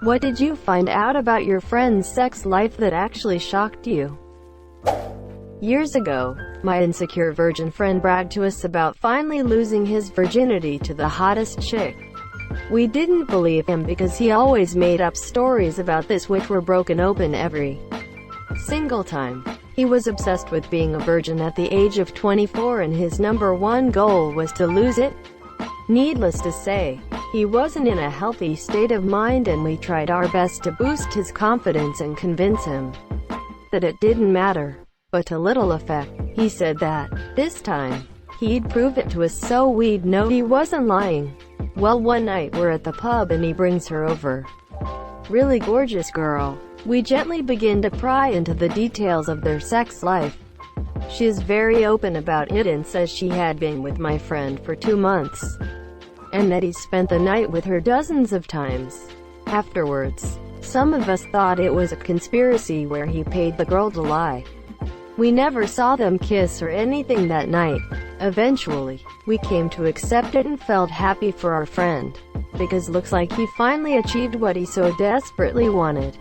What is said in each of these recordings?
What did you find out about your friend's sex life that actually shocked you? Years ago, my insecure virgin friend bragged to us about finally losing his virginity to the hottest chick. We didn't believe him because he always made up stories about this which were broken open every single time. He was obsessed with being a virgin at the age of 24 and his number one goal was to lose it. Needless to say, he wasn't in a healthy state of mind and we tried our best to boost his confidence and convince him that it didn't matter. But to little effect. He said that, this time, he'd prove it to us so we'd know he wasn't lying. Well, one night we're at the pub and he brings her over. Really gorgeous girl. We gently begin to pry into the details of their sex life. She is very open about it and says she had been with my friend for 2 months. And that he spent the night with her dozens of times. Afterwards, some of us thought it was a conspiracy where he paid the girl to lie. We never saw them kiss or anything that night. Eventually, we came to accept it and felt happy for our friend, because looks like he finally achieved what he so desperately wanted.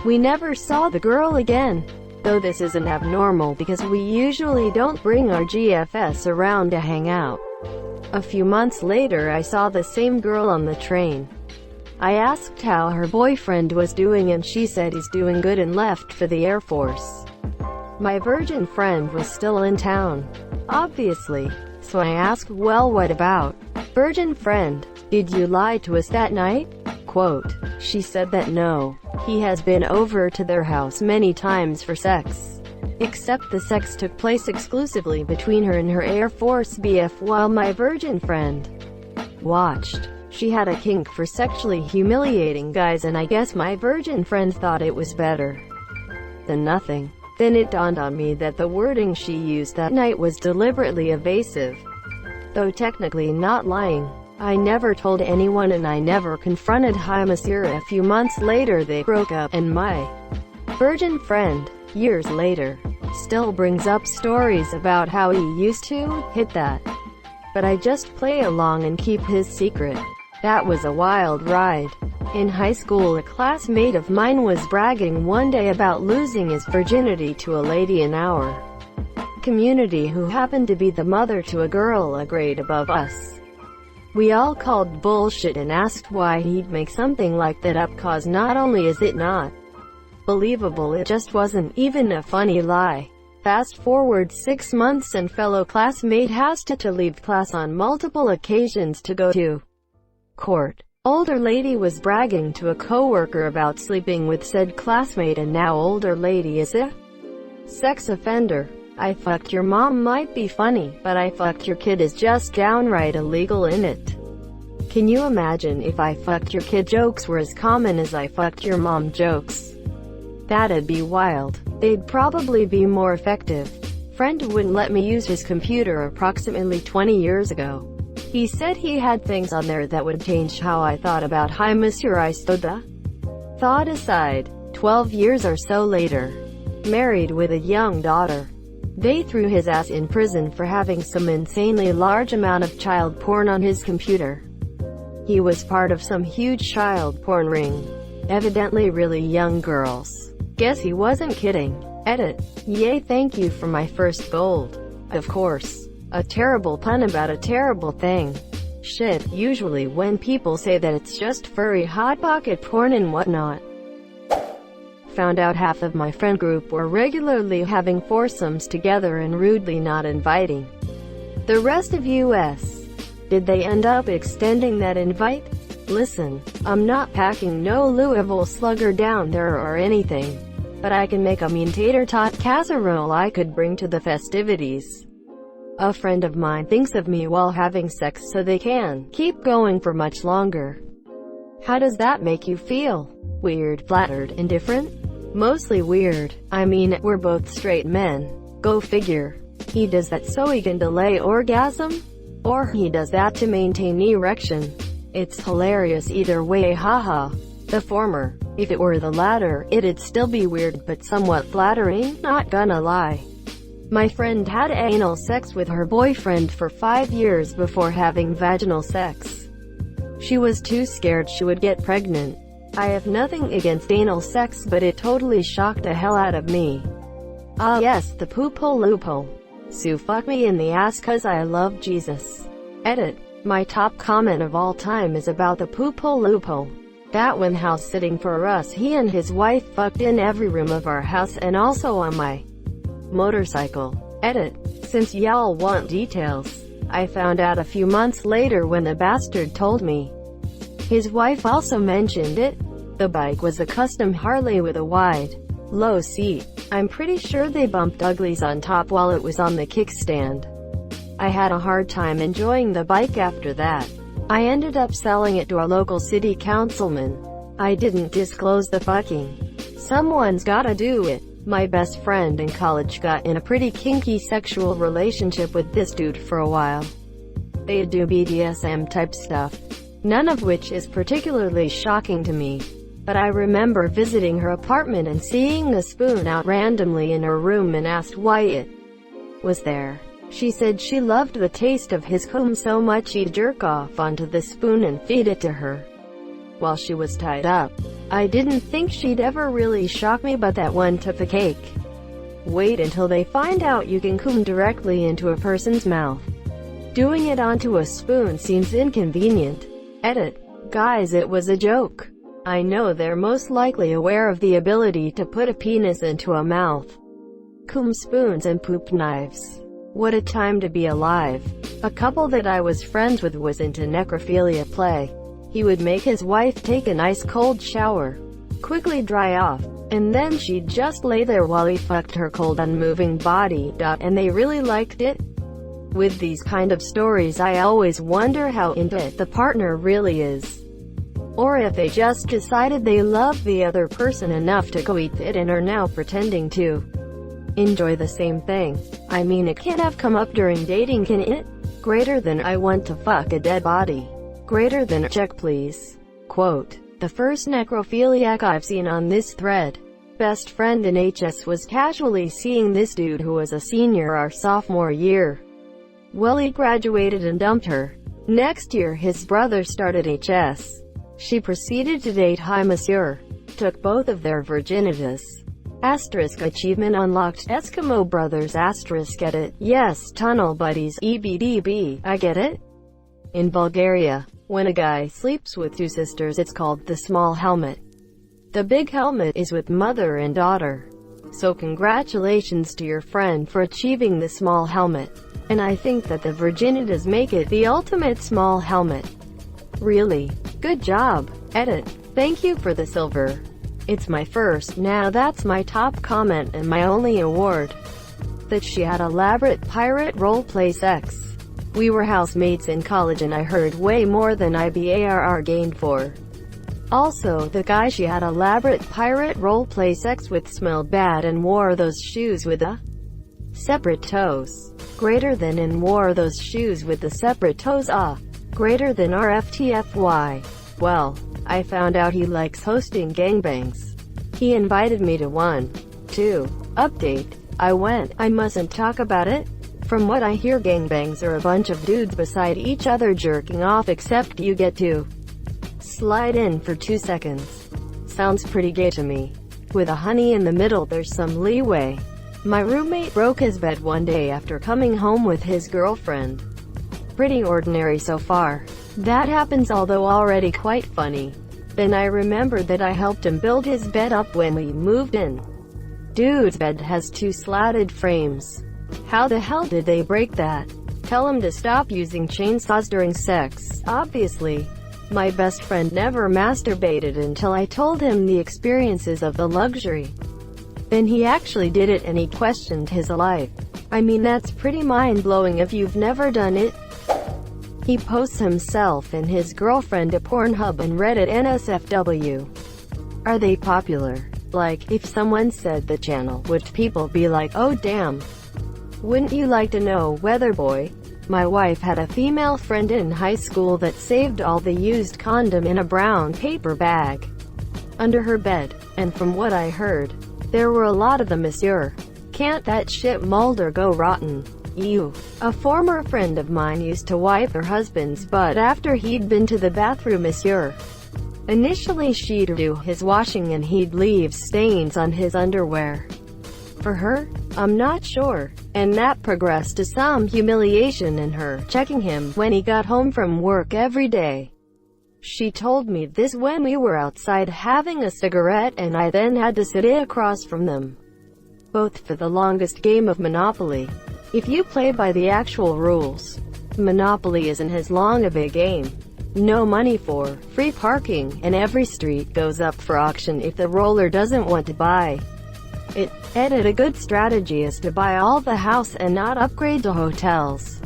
We never saw the girl again, though this isn't abnormal because we usually don't bring our GFS around to hang out. A few months later I saw the same girl on the train. I asked how her boyfriend was doing and she said he's doing good and left for the Air Force. My virgin friend was still in town, obviously, so I asked, well, what about? Virgin friend, did you lie to us that night? Quote, she said that no, he has been over to their house many times for sex. Except the sex took place exclusively between her and her Air Force BF while my virgin friend watched. She had a kink for sexually humiliating guys and I guess my virgin friend thought it was better than nothing. Then it dawned on me that the wording she used that night was deliberately evasive. Though technically not lying. I never told anyone and I never confronted Monsieur. A few months later they broke up, and my virgin friend, years later, still brings up stories about how he used to hit that. But I just play along and keep his secret. That was a wild ride. In high school, a classmate of mine was bragging one day about losing his virginity to a lady in our community who happened to be the mother to a girl a grade above us. We all called bullshit and asked why he'd make something like that up, cause not only is it not believable, it just wasn't even a funny lie. Fast forward 6 months and fellow classmate has to leave class on multiple occasions to go to court. Older lady was bragging to a coworker about sleeping with said classmate and now older lady is a sex offender. I fucked your mom might be funny, but I fucked your kid is just downright illegal in it. Can you imagine if I fucked your kid jokes were as common as I fucked your mom jokes? That'd be wild. They'd probably be more effective. Friend wouldn't let me use his computer approximately 20 years ago. He said he had things on there that would change how I thought about Hi Monsieur. I stood the thought aside. 12 years or so later, married with a young daughter, they threw his ass in prison for having some insanely large amount of child porn on his computer. He was part of some huge child porn ring. Evidently really young girls. Guess he wasn't kidding. Edit. Yay, thank you for my first gold. Of course. A terrible pun about a terrible thing. Shit, usually when people say that it's just furry hot pocket porn and whatnot. Found out half of my friend group were regularly having foursomes together and rudely not inviting the rest of us. Did they end up extending that invite? Listen, I'm not packing no Louisville Slugger down there or anything, but I can make a mean tater tot casserole I could bring to the festivities. A friend of mine thinks of me while having sex so they can keep going for much longer. How does that make you feel? Weird, flattered, indifferent? Mostly weird. I mean, we're both straight men. Go figure. He does that so he can delay orgasm? Or he does that to maintain erection. It's hilarious either way, haha. The former. If it were the latter, it'd still be weird but somewhat flattering, not gonna lie. My friend had anal sex with her boyfriend for 5 years before having vaginal sex. She was too scared she would get pregnant. I have nothing against anal sex, but it totally shocked the hell out of me. Ah yes, the poophole loophole. So fuck me in the ass cause I love Jesus. Edit. My top comment of all time is about the poophole loophole. That one house sitting for us, he and his wife fucked in every room of our house and also on my motorcycle. Edit. Since y'all want details, I found out a few months later when the bastard told me. His wife also mentioned it. The bike was a custom Harley with a wide, low seat. I'm pretty sure they bumped uglies on top while it was on the kickstand. I had a hard time enjoying the bike after that. I ended up selling it to our local city councilman. I didn't disclose the fucking. Someone's gotta do it. My best friend in college got in a pretty kinky sexual relationship with this dude for a while. They do BDSM type stuff, none of which is particularly shocking to me. But I remember visiting her apartment and seeing a spoon out randomly in her room and asked why it was there. She said she loved the taste of his cum so much he'd jerk off onto the spoon and feed it to her while she was tied up. I didn't think she'd ever really shock me, but that one took the cake. Wait until they find out you can cum directly into a person's mouth. Doing it onto a spoon seems inconvenient. Edit. Guys, it was a joke. I know they're most likely aware of the ability to put a penis into a mouth. Cum spoons and poop knives. What a time to be alive. A couple that I was friends with was into necrophilia play. He would make his wife take a nice cold shower, quickly dry off, and then she'd just lay there while he fucked her cold unmoving body, and they really liked it. With these kind of stories I always wonder how into it the partner really is. Or if they just decided they love the other person enough to coit it and are now pretending to enjoy the same thing. I mean, it can't have come up during dating, can it? Greater than I want to fuck a dead body. Greater than check please. Quote. The first necrophiliac I've seen on this thread. Best friend in HS was casually seeing this dude who was a senior our sophomore year. Well, he graduated and dumped her. Next year his brother started HS. She proceeded to date Hi Monsieur. Took both of their virginities. Asterisk achievement unlocked. Eskimo brothers asterisk get it. Yes, tunnel buddies EBDB, I get it. In Bulgaria, when a guy sleeps with two sisters it's called the small helmet. The big helmet is with mother and daughter. So congratulations to your friend for achieving the small helmet. And I think that the virginities make it the ultimate small helmet. Really. Good job. Edit. Thank you for the silver. It's my first, now that's my top comment and my only award. That she had elaborate pirate roleplay sex. We were housemates in college and I heard way more than IBARR gained for. Also, the guy she had elaborate pirate roleplay sex with smelled bad and wore those shoes with the separate toes. Greater than and wore those shoes with the separate toes. Greater than RFTFY. Well, I found out he likes hosting gangbangs. He invited me to one. 2. Update. I went. I mustn't talk about it. From what I hear, gangbangs are a bunch of dudes beside each other jerking off, except you get to slide in for 2 seconds. Sounds pretty gay to me. With a honey in the middle there's some leeway. My roommate broke his bed one day after coming home with his girlfriend. Pretty ordinary so far. That happens, although already quite funny. Then I remembered that I helped him build his bed up when we moved in. Dude's bed has 2 slatted frames. How the hell did they break that? Tell him to stop using chainsaws during sex. Obviously. My best friend never masturbated until I told him the experiences of the luxury. Then he actually did it and he questioned his life. I mean, that's pretty mind-blowing if you've never done it. He posts himself and his girlfriend to Pornhub and Reddit NSFW. Are they popular? Like, if someone said the channel, would people be like, oh damn? Wouldn't you like to know, Weatherboy? My wife had a female friend in high school that saved all the used condom in a brown paper bag under her bed, and from what I heard, there were a lot of them, monsieur. Can't that shit mold or go rotten? Ew. A former friend of mine used to wipe her husband's butt after he'd been to the bathroom, monsieur. Initially she'd do his washing and he'd leave stains on his underwear. For her? I'm not sure. And that progressed to some humiliation in her checking him when he got home from work every day. She told me this when we were outside having a cigarette and I then had to sit across from them, both for the longest game of Monopoly. If you play by the actual rules, Monopoly isn't as long of a game. No money for free parking, and every street goes up for auction if the roller doesn't want to buy it. A good strategy is to buy all the house and not upgrade to hotels.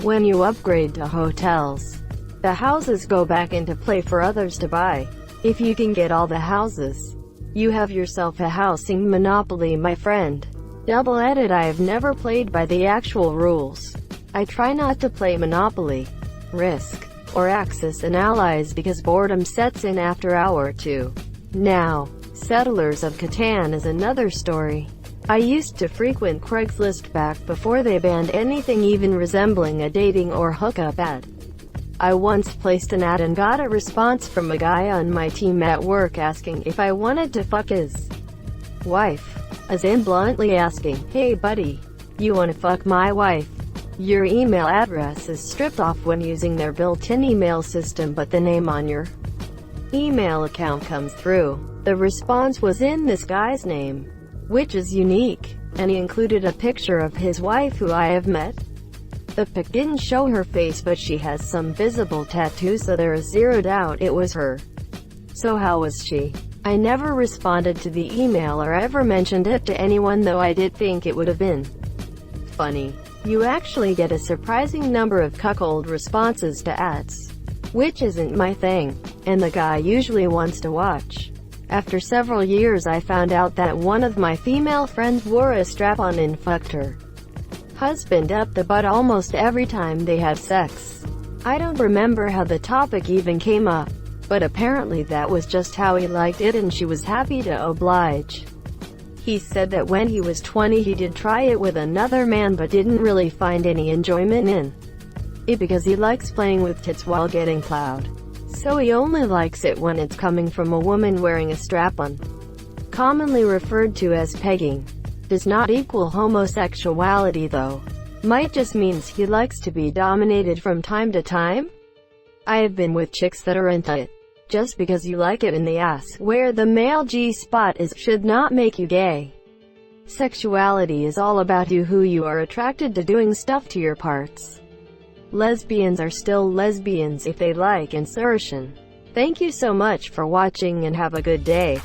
When you upgrade to hotels, the houses go back into play for others to buy. If you can get all the houses, you have yourself a housing monopoly, my friend. I have never played by the actual rules. I try not to play Monopoly, Risk, or Axis and Allies because boredom sets in after hour 2. Now, Settlers of Catan is another story. I used to frequent Craigslist back before they banned anything even resembling a dating or hookup ad. I once placed an ad and got a response from a guy on my team at work asking if I wanted to fuck his wife. As in bluntly asking, "Hey buddy, you wanna fuck my wife?" Your email address is stripped off when using their built-in email system, but the name on your email account comes through. The response was in this guy's name, which is unique, and he included a picture of his wife who I have met. The pic didn't show her face, but she has some visible tattoos, so there is zero doubt it was her. So how was she? I never responded to the email or ever mentioned it to anyone, though I did think it would have been funny. You actually get a surprising number of cuckold responses to ads, which isn't my thing, and the guy usually wants to watch. After several years I found out that one of my female friends wore a strap-on and fucked her husband up the butt almost every time they had sex. I don't remember how the topic even came up, but apparently that was just how he liked it and she was happy to oblige. He said that when he was 20 he did try it with another man but didn't really find any enjoyment in it because he likes playing with tits while getting plowed. So he only likes it when it's coming from a woman wearing a strap-on. Commonly referred to as pegging. Does not equal homosexuality though. Might just means he likes to be dominated from time to time. I have been with chicks that are into it. Just because you like it in the ass, where the male G-spot is, should not make you gay. Sexuality is all about who you are attracted to doing stuff to your parts. Lesbians are still lesbians if they like insertion. Thank you so much for watching and have a good day.